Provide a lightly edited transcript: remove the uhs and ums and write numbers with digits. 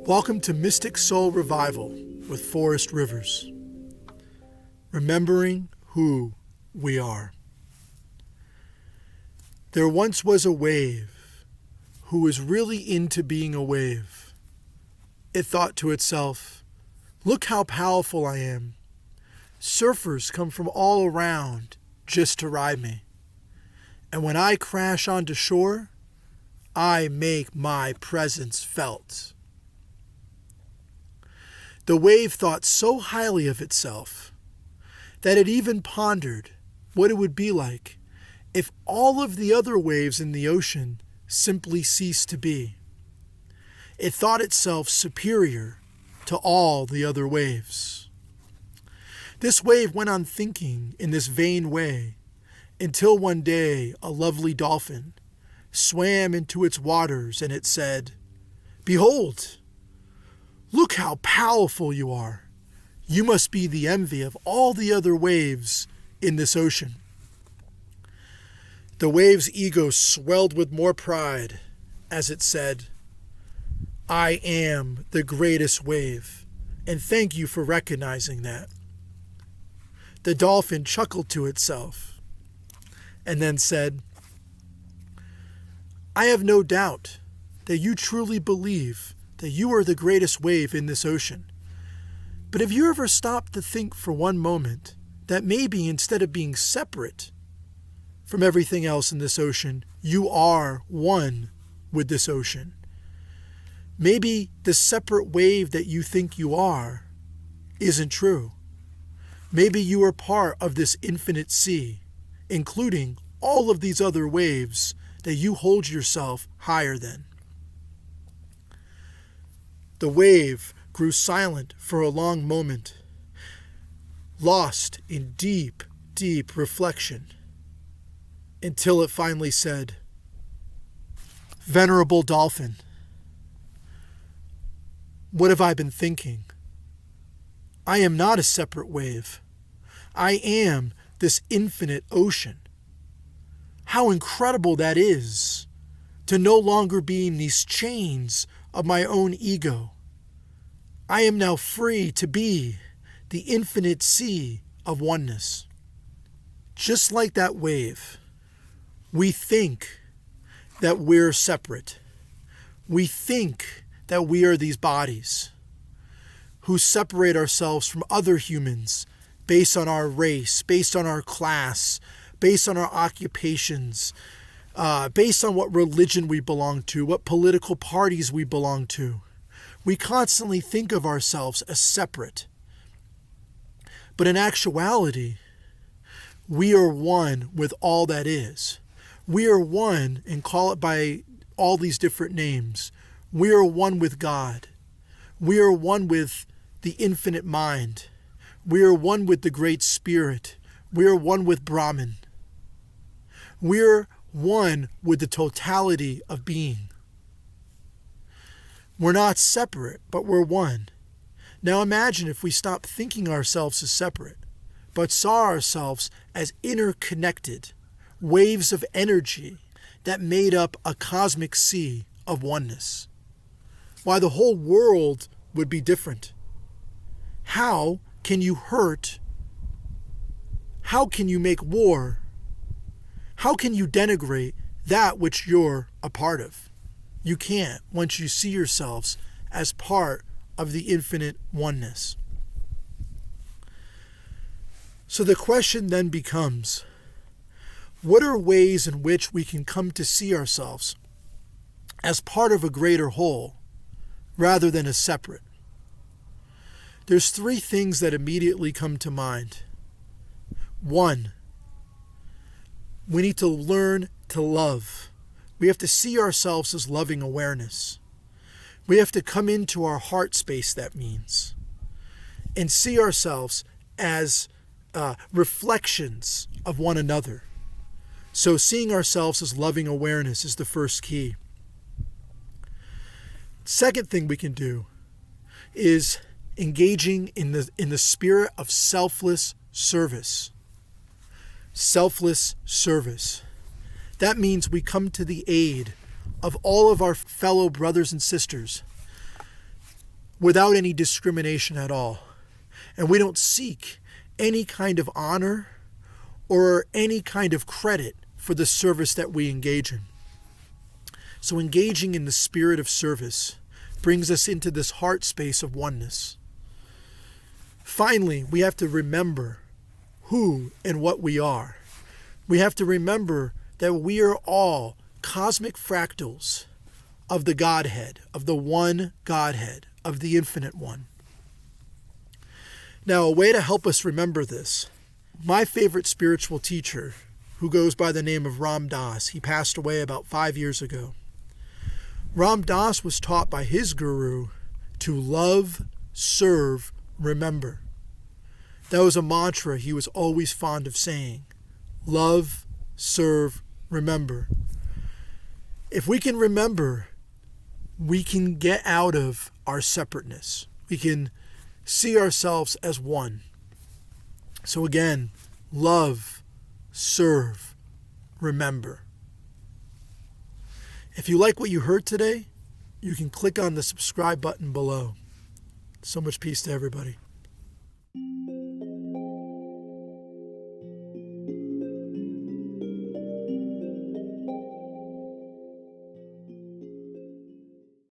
Welcome to Mystic Soul Revival with Forrest Rivers. Remembering who we are. There once was a wave who was really into being a wave. It thought to itself, "Look how powerful I am. Surfers come from all around just to ride me. And when I crash onto shore, I make my presence felt." The wave thought so highly of itself that it even pondered what it would be like if all of the other waves in the ocean simply ceased to be. It thought itself superior to all the other waves. This wave went on thinking in this vain way until one day a lovely dolphin swam into its waters and it said, "Behold, look how powerful you are. You must be the envy of all the other waves in this ocean." The wave's ego swelled with more pride as it said, "I am the greatest wave, and thank you for recognizing that." The dolphin chuckled to itself and then said, "I have no doubt that you truly believe that you are the greatest wave in this ocean. But have you ever stopped to think for one moment that maybe instead of being separate from everything else in this ocean, you are one with this ocean? Maybe the separate wave that you think you are isn't true. Maybe you are part of this infinite sea, including all of these other waves that you hold yourself higher than." The wave grew silent for a long moment, lost in deep, deep reflection, until it finally said, "Venerable dolphin, what have I been thinking? I am not a separate wave. I am this infinite ocean. How incredible that is, to no longer be in these chains of my own ego. I am now free to be the infinite sea of oneness." Just like that wave, we think that we're separate. We think that we are these bodies who separate ourselves from other humans based on our race, based on our class, based on our occupations, based on what religion we belong to, what political parties we belong to. We constantly think of ourselves as separate. But in actuality, we are one with all that is. We are one, and call it by all these different names. We are one with God. We are one with the infinite mind. We are one with the Great Spirit. We are one with Brahman. We are one with the totality of being. We're not separate, but we're one. Now imagine if we stopped thinking ourselves as separate, but saw ourselves as interconnected waves of energy that made up a cosmic sea of oneness. Why, the whole world would be different. How can you hurt? How can you make war? How can you denigrate that which you're a part of? You can't once you see yourselves as part of the infinite oneness. So the question then becomes, what are ways in which we can come to see ourselves as part of a greater whole rather than as separate? There's three things that immediately come to mind. One, we need to learn to love. We have to see ourselves as loving awareness. We have to come into our heart space, that means, and see ourselves as reflections of one another. So seeing ourselves as loving awareness is the first key. Second thing we can do is engaging in the spirit of selfless service. Selfless service. That means we come to the aid of all of our fellow brothers and sisters without any discrimination at all. And we don't seek any kind of honor or any kind of credit for the service that we engage in. So engaging in the spirit of service brings us into this heart space of oneness. Finally, we have to remember who and what we are. We have to remember that we are all cosmic fractals of the Godhead, of the one Godhead, of the Infinite One. Now, a way to help us remember this, my favorite spiritual teacher, who goes by the name of Ram Dass, he passed away about 5 years ago. Ram Dass was taught by his guru to love, serve, remember. That was a mantra he was always fond of saying. Love, serve, remember. If we can remember, we can get out of our separateness. We can see ourselves as one. So again, love, serve, remember. If you like what you heard today, you can click on the subscribe button below. So much peace to everybody.